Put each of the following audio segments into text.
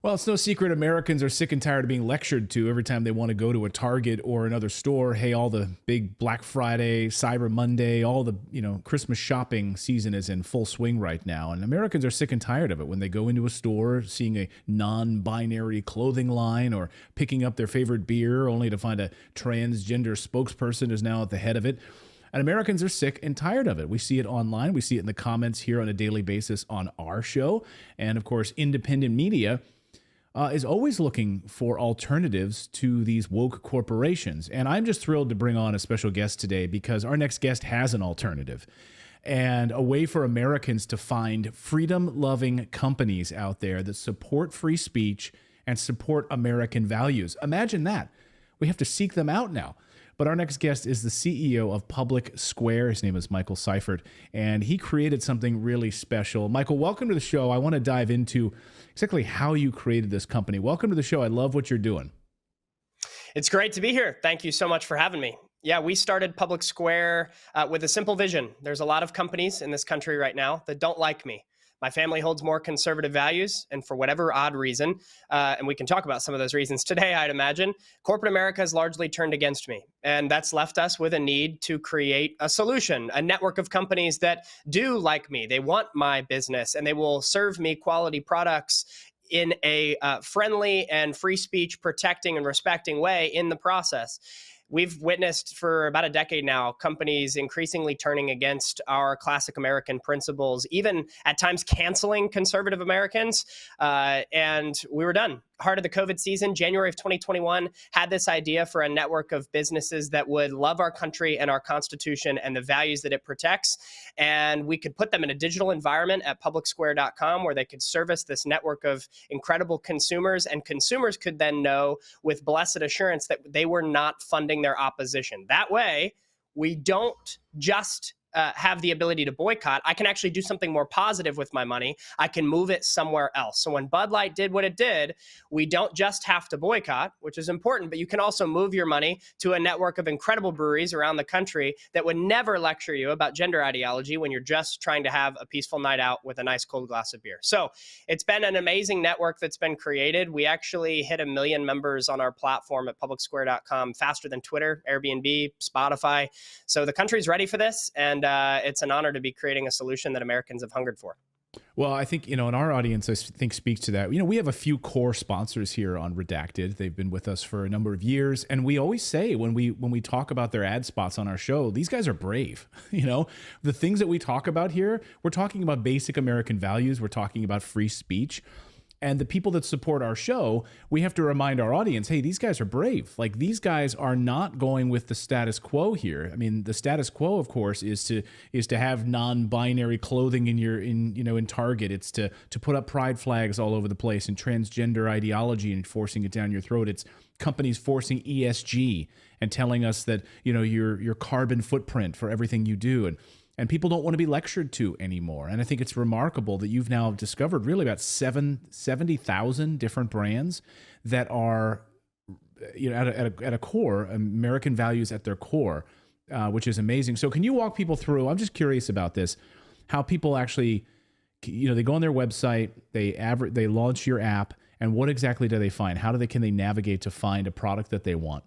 Well, it's no secret Americans are sick and tired of being lectured to every time they want to go to a Target or another store. Hey, all the big Black Friday, Cyber Monday, all the, Christmas shopping season is in full swing right now. And Americans are sick and tired of it when they go into a store, seeing a non-binary clothing line or picking up their favorite beer only to find a transgender spokesperson is now at the head of it. And Americans are sick and tired of it. We see it online. We see it in the comments here on a daily basis on our show. And of course, independent media is always looking for alternatives to these woke corporations. And I'm just thrilled to bring on a special guest today because our next guest has an alternative and a way for Americans to find freedom-loving companies out there that support free speech and support American values. Imagine that. We have to seek them out now. But our next guest is the CEO of Public Square. His name is Michael Seifert, and he created something really special. Michael, welcome to the show. I want to dive into exactly how you created this company. Welcome to the show. I love what you're doing. It's great to be here. Thank you so much for having me. Yeah, we started Public Square with a simple vision. There's a lot of companies in this country right now that don't like me. My family holds more conservative values, and for whatever odd reason, and we can talk about some of those reasons today, I'd imagine, corporate America has largely turned against me. And that's left us with a need to create a solution, a network of companies that do like me. They want my business, and they will serve me quality products in a friendly and free speech protecting and respecting way in the process. We've witnessed for about a decade now companies increasingly turning against our classic American principles, even at times canceling conservative Americans. And we were done. Heart of the COVID season, January of 2021, had this idea for a network of businesses that would love our country and our Constitution and the values that it protects. And we could put them in a digital environment at publicsquare.com where they could service this network of incredible consumers. And consumers could then know with blessed assurance that they were not funding their opposition. That way, we don't just have the ability to boycott. I can actually do something more positive with my money. I can move it somewhere else. So when Bud Light did what it did, we don't just have to boycott, which is important, but you can also move your money to a network of incredible breweries around the country that would never lecture you about gender ideology when you're just trying to have a peaceful night out with a nice cold glass of beer. So it's been an amazing network that's been created. We actually hit 1 million members on our platform at publicsquare.com faster than Twitter, Airbnb, Spotify. So the country's ready for this, and it's an honor to be creating a solution that Americans have hungered for. Well, I think, in our audience, I think speaks to that. We have a few core sponsors here on Redacted. They've been with us for a number of years. And we always say when we talk about their ad spots on our show, these guys are brave. The things that we talk about here, we're talking about basic American values. We're talking about free speech. And the people that support our show, we have to remind our audience, hey, these guys are brave. Like, these guys are not going with the status quo here. I mean, the status quo, of course, is to have non-binary clothing in Target. It's to put up pride flags all over the place and transgender ideology and forcing it down your throat. It's companies forcing ESG and telling us that, your carbon footprint for everything you do. And people don't want to be lectured to anymore. And I think it's remarkable that you've now discovered really about 70,000 different brands that are, at a core, American values at their core, which is amazing. So can you walk people through, I'm just curious about this, how people actually, they go on their website, they launch your app, and what exactly do they find? How can they navigate to find a product that they want?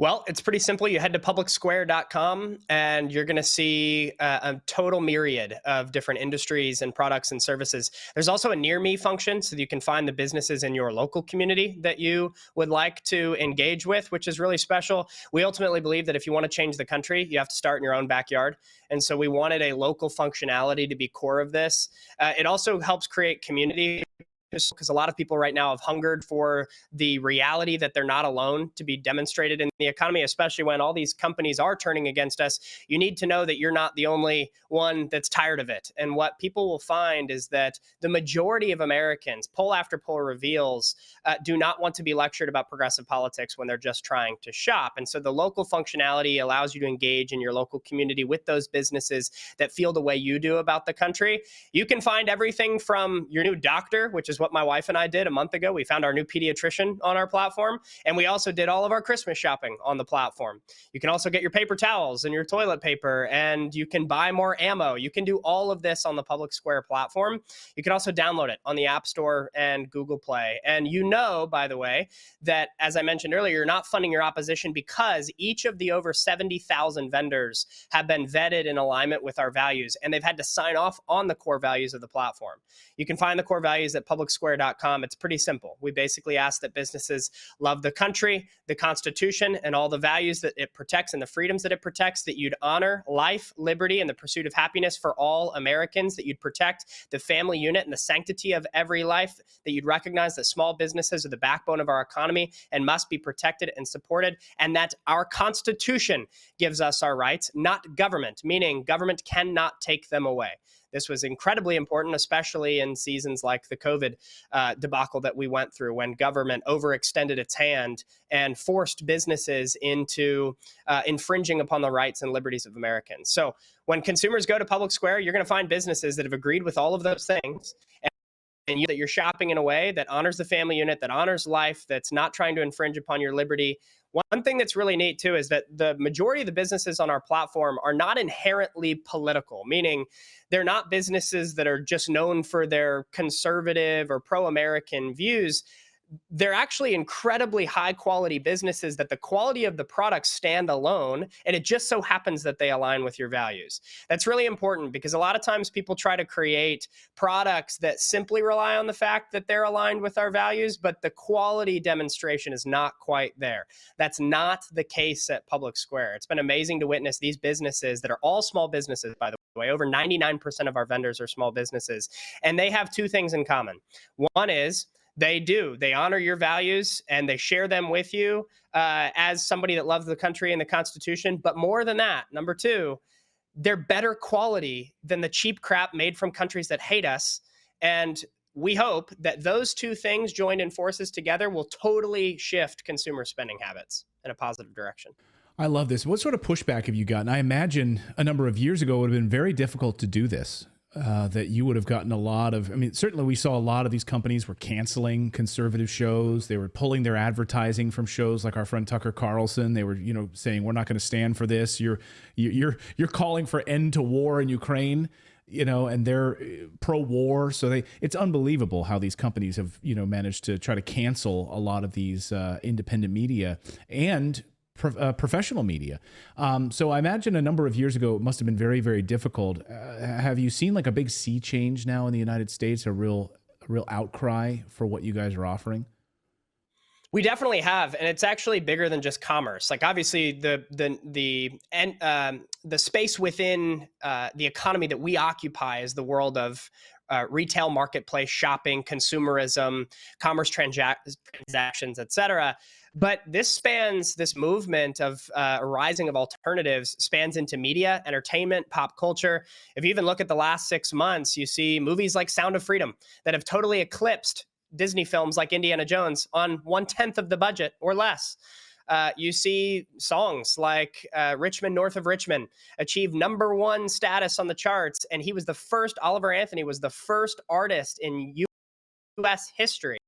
Well, it's pretty simple. You head to publicsquare.com and you're going to see a total myriad of different industries and products and services. There's also a near me function so that you can find the businesses in your local community that you would like to engage with, which is really special. We ultimately believe that if you want to change the country, you have to start in your own backyard. And so we wanted a local functionality to be core of this. It also helps create community, because a lot of people right now have hungered for the reality that they're not alone to be demonstrated in the economy, especially when all these companies are turning against us. You need to know that you're not the only one that's tired of it. And what people will find is that the majority of Americans, poll after poll reveals, do not want to be lectured about progressive politics when they're just trying to shop. And so the local functionality allows you to engage in your local community with those businesses that feel the way you do about the country. You can find everything from your new doctor, which is is what my wife and I did a month ago. We found our new pediatrician on our platform, and we also did all of our Christmas shopping on the platform. You can also get your paper towels and your toilet paper, and you can buy more ammo. You can do all of this on the Public Square platform. You can also download it on the App Store and Google Play. And by the way, that as I mentioned earlier, you're not funding your opposition because each of the over 70,000 vendors have been vetted in alignment with our values, and they've had to sign off on the core values of the platform. You can find the core values at publicsquare.com. It's pretty simple. We basically ask that businesses love the country, the Constitution, and all the values that it protects and the freedoms that it protects, that you'd honor life, liberty, and the pursuit of happiness for all Americans, that you'd protect the family unit and the sanctity of every life, that you'd recognize that small businesses are the backbone of our economy and must be protected and supported, and that our Constitution gives us our rights, not government, meaning government cannot take them away. This was incredibly important, especially in seasons like the COVID debacle that we went through, when government overextended its hand and forced businesses into infringing upon the rights and liberties of Americans. So when consumers go to Public Square, you're going to find businesses that have agreed with all of those things, and that you're shopping in a way that honors the family unit, that honors life, that's not trying to infringe upon your liberty. One thing that's really neat, too, is that the majority of the businesses on our platform are not inherently political, meaning they're not businesses that are just known for their conservative or pro-American views. They're actually incredibly high quality businesses that the quality of the products stand alone, and it just so happens that they align with your values. That's really important because a lot of times people try to create products that simply rely on the fact that they're aligned with our values, but the quality demonstration is not quite there. That's not the case at Public Square. It's been amazing to witness these businesses that are all small businesses, by the way. Over 99% of our vendors are small businesses, and they have two things in common. One is they honor your values and they share them with you as somebody that loves the country and the Constitution. But more than that, number two, they're better quality than the cheap crap made from countries that hate us. And we hope that those two things joined in forces together will totally shift consumer spending habits in a positive direction. I love this. What sort of pushback have you gotten? I imagine a number of years ago it would have been very difficult to do this. That you would have gotten a lot of, certainly we saw a lot of these companies were canceling conservative shows. They were pulling their advertising from shows like our friend Tucker Carlson. They were, saying, we're not going to stand for this. You're calling for end to war in Ukraine, and they're pro-war. So it's unbelievable how these companies have, managed to try to cancel a lot of these independent media and professional media. So I imagine a number of years ago, it must have been very, very difficult. Have you seen like a big sea change now in the United States, a real outcry for what you guys are offering? We definitely have, and it's actually bigger than just commerce. Like obviously the space within the economy that we occupy is the world of retail marketplace shopping, consumerism, commerce transactions, et cetera. But this movement of a rising of alternatives spans into media, entertainment, pop culture. If you even look at the last 6 months, you see movies like Sound of Freedom that have totally eclipsed Disney films like Indiana Jones on 1/10 of the budget or less. You see songs like Richmond, North of Richmond achieve #1 status on the charts. And Oliver Anthony was the first artist in U.S. history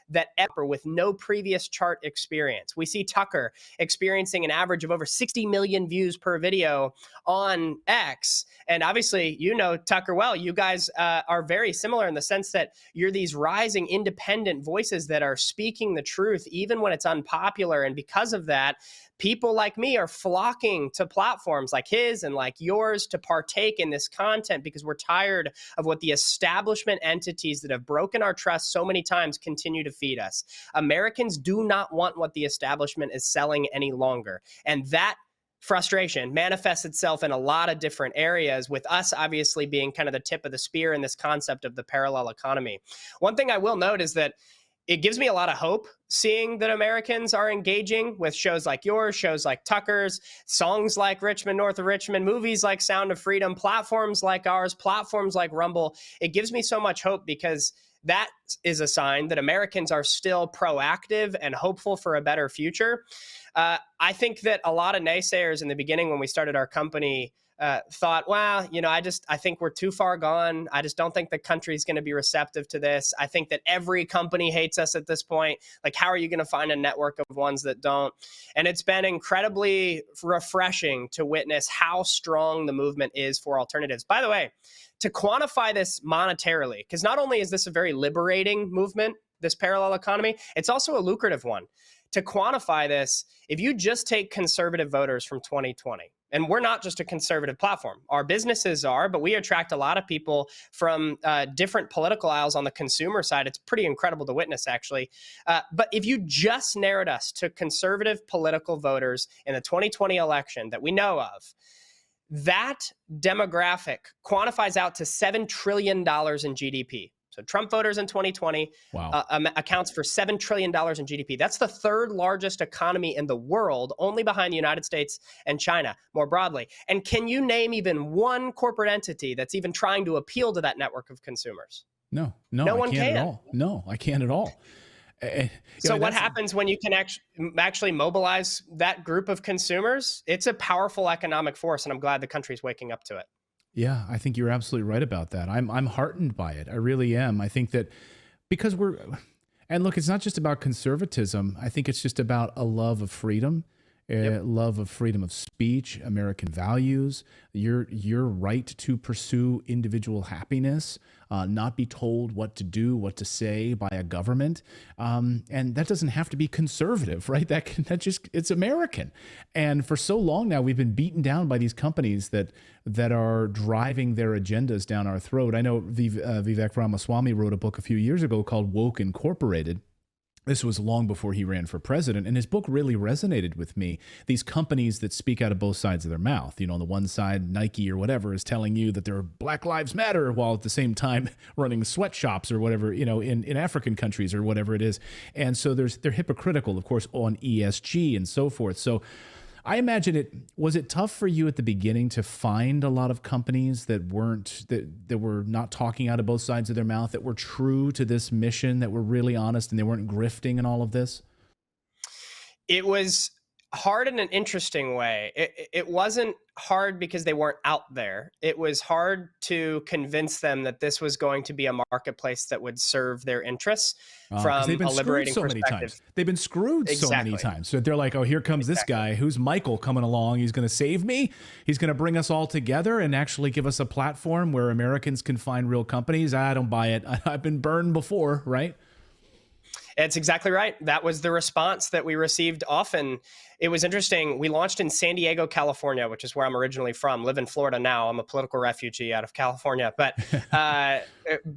that ever with no previous chart experience. We see Tucker experiencing an average of over 60 million views per video on X. And obviously, Tucker well. You guys are very similar in the sense that you're these rising independent voices that are speaking the truth, even when it's unpopular. And because of that, people like me are flocking to platforms like his and like yours to partake in this content because we're tired of what the establishment entities that have broken our trust so many times continue to feed us. Americans do not want what the establishment is selling any longer. And that frustration manifests itself in a lot of different areas, with us obviously being kind of the tip of the spear in this concept of the parallel economy. One thing I will note is that it gives me a lot of hope seeing that Americans are engaging with shows like yours, shows like Tucker's, songs like Richmond, North of Richmond, movies like Sound of Freedom, platforms like ours, platforms like Rumble. It gives me so much hope because that is a sign that Americans are still proactive and hopeful for a better future. I think that a lot of naysayers in the beginning when we started our company thought, well, I think we're too far gone. I just don't think the country's going to be receptive to this. I think that every company hates us at this point. Like, how are you going to find a network of ones that don't? And it's been incredibly refreshing to witness how strong the movement is for alternatives. By the way, to quantify this monetarily, because not only is this a very liberating movement, this parallel economy, it's also a lucrative one. To quantify this, if you just take conservative voters from 2020, and we're not just a conservative platform, our businesses are, but we attract a lot of people from different political aisles on the consumer side. It's pretty incredible to witness, actually. But if you just narrowed us to conservative political voters in the 2020 election that we know of, that demographic quantifies out to $7 trillion in GDP. So Trump voters in 2020 accounts for $7 trillion in GDP. That's the third largest economy in the world, only behind the United States and China more broadly. And can you name even one corporate entity that's even trying to appeal to that network of consumers? No one can't can. At all. No, I can't at all. So what happens when you can actually mobilize that group of consumers? It's a powerful economic force, and I'm glad the country's waking up to it. Yeah, I think you're absolutely right about that. I'm heartened by it. I really am. I think that because and look, it's not just about conservatism. I think it's just about a love of freedom, love of freedom of speech, American values, your right to pursue individual happiness, not be told what to do, what to say by a government. And that doesn't have to be conservative, right? It's American. And for so long now, we've been beaten down by these companies that are driving their agendas down our throat. I know Vivek Ramaswamy wrote a book a few years ago called Woke Incorporated. This was long before he ran for president, and his book really resonated with me. These companies that speak out of both sides of their mouth. On the one side, Nike or whatever is telling you that they're Black Lives Matter, while at the same time running sweatshops or whatever, in African countries or whatever it is. And so they're hypocritical, of course, on ESG and so forth. So I imagine was it tough for you at the beginning to find a lot of companies that were not talking out of both sides of their mouth, that were true to this mission, that were really honest and they weren't grifting and all of this? It was hard in an interesting way. It wasn't hard because they weren't out there. It was hard to convince them that this was going to be a marketplace that would serve their interests from a liberating perspective. They've been screwed so many times. So they're like, oh, here comes this guy. Who's Michael coming along? He's going to save me. He's going to bring us all together and actually give us a platform where Americans can find real companies. I don't buy it. I've been burned before, right? It's exactly right. That was the response that we received often. It was interesting. We launched in San Diego, California, which is where I'm originally from. Live in Florida now. I'm a political refugee out of California. But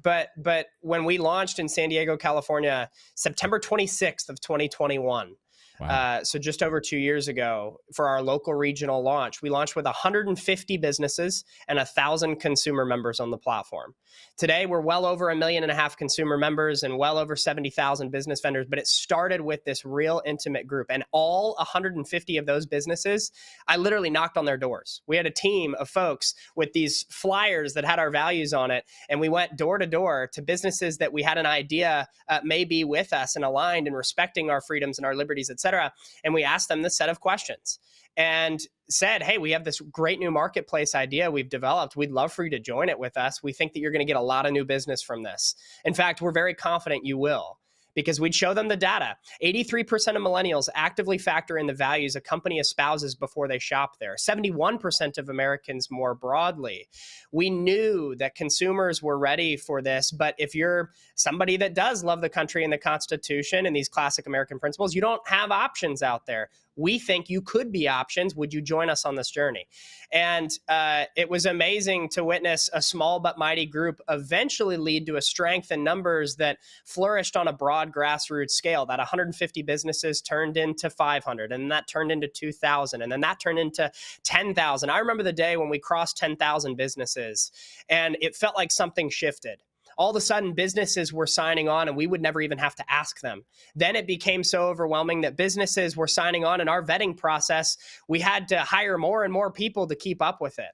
but when we launched in San Diego, California, September 26th of 2021, wow. So just over 2 years ago, for our local regional launch, we launched with 150 businesses and 1,000 consumer members on the platform. Today, we're well over 1.5 million consumer members and well over 70,000 business vendors, but it started with this real intimate group. And all 150 of those businesses, I literally knocked on their doors. We had a team of folks with these flyers that had our values on it, and we went door to door to businesses that we had an idea may be with us and aligned and respecting our freedoms and our liberties, et cetera. And we asked them this set of questions and said, hey, we have this great new marketplace idea we've developed. We'd love for you to join it with us. We think that you're going to get a lot of new business from this. In fact, we're very confident you will, because we'd show them the data. 83% of millennials actively factor in the values a company espouses before they shop there. 71% of Americans more broadly. We knew that consumers were ready for this, but if you're somebody that does love the country and the Constitution and these classic American principles, you don't have options out there. We think you could be options. Would you join us on this journey? And it was amazing to witness a small but mighty group eventually lead to a strength in numbers that flourished on a broad grassroots scale. That 150 businesses turned into 500, and that turned into 2,000, and then that turned into 10,000. I remember the day when we crossed 10,000 businesses, and it felt like something shifted. All of a sudden, businesses were signing on and we would never even have to ask them. Then it became so overwhelming that businesses were signing on. In our vetting process, we had to hire more and more people to keep up with it.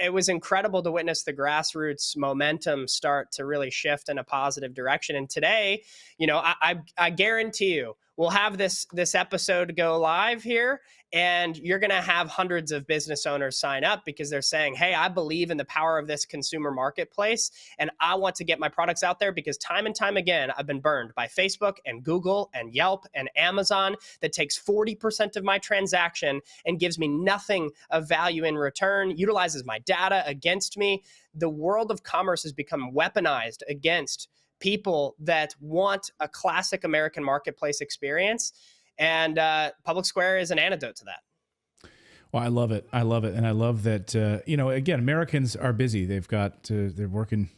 It was incredible to witness the grassroots momentum start to really shift in a positive direction. And today, I guarantee you, we'll have this episode go live here, and you're going to have hundreds of business owners sign up because they're saying, hey, I believe in the power of this consumer marketplace, and I want to get my products out there because time and time again, I've been burned by Facebook and Google and Yelp and Amazon that takes 40% of my transaction and gives me nothing of value in return, utilizes my data against me. The world of commerce has become weaponized against people that want a classic American marketplace experience. And Public Square is an antidote to that. Well, I love it. I love it. And I love that, again, Americans are busy. They've got, they're working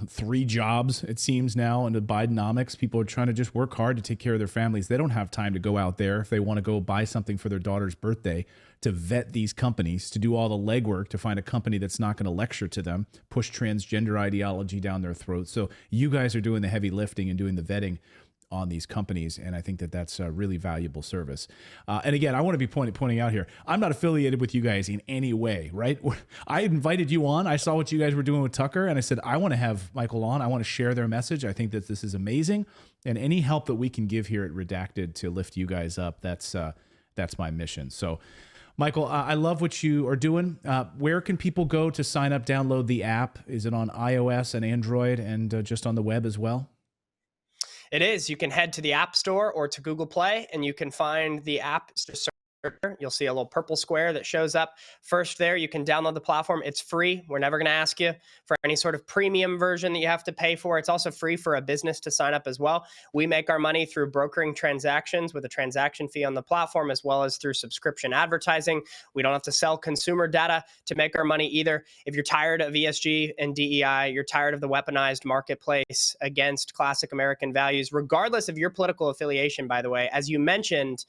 3 jobs, it seems now, under Bidenomics. People are trying to just work hard to take care of their families. They don't have time to go out there if they want to go buy something for their daughter's birthday, to vet these companies, to do all the legwork, to find a company that's not going to lecture to them, push transgender ideology down their throats. So you guys are doing the heavy lifting and doing the vetting on these companies, and I think that that's a really valuable service. And again, I want to be pointing out here, I'm not affiliated with you guys in any way, right? I invited you on. I saw what you guys were doing with Tucker, and I said, I want to have Michael on. I want to share their message. I think that this is amazing, and any help that we can give here at Redacted to lift you guys up, that's my mission. So, Michael, I love what you are doing. Where can people go to sign up, download the app? Is it on iOS and Android and just on the web as well? It is. You can head to the App Store or to Google Play, and you can find the app. You'll see a little purple square that shows up first there. You can download the platform. It's free. We're never going to ask you for any sort of premium version that you have to pay for. It's also free for a business to sign up as well. We make our money through brokering transactions with a transaction fee on the platform, as well as through subscription advertising. We don't have to sell consumer data to make our money either. If you're tired of ESG and DEI, you're tired of the weaponized marketplace against classic American values, regardless of your political affiliation, by the way, as you mentioned,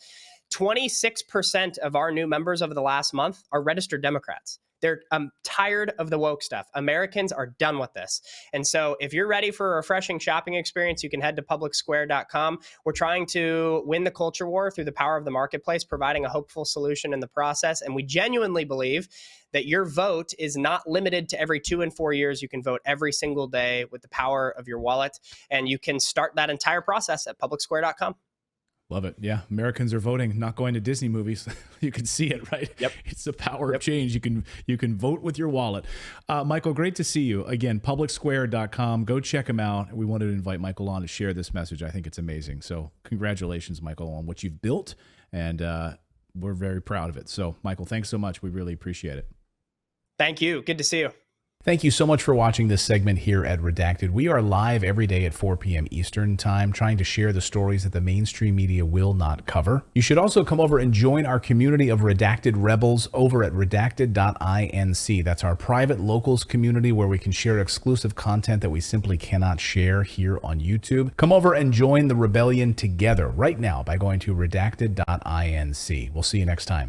26% of our new members over the last month are registered Democrats. They're tired of the woke stuff. Americans are done with this. And so if you're ready for a refreshing shopping experience, you can head to publicsquare.com. We're trying to win the culture war through the power of the marketplace, providing a hopeful solution in the process. And we genuinely believe that your vote is not limited to every 2 and 4 years. You can vote every single day with the power of your wallet. And you can start that entire process at publicsquare.com. Love it. Yeah. Americans are voting, not going to Disney movies. You can see it, right? Yep. It's the power of change. You can vote with your wallet. Michael, great to see you. Again, publicsquare.com. Go check him out. We wanted to invite Michael on to share this message. I think it's amazing. So congratulations, Michael, on what you've built. And we're very proud of it. So, Michael, thanks so much. We really appreciate it. Thank you. Good to see you. Thank you so much for watching this segment here at Redacted. We are live every day at 4 p.m. Eastern Time, trying to share the stories that the mainstream media will not cover. You should also come over and join our community of Redacted Rebels over at redacted.inc. That's our private locals community where we can share exclusive content that we simply cannot share here on YouTube. Come over and join the rebellion together right now by going to redacted.inc. We'll see you next time.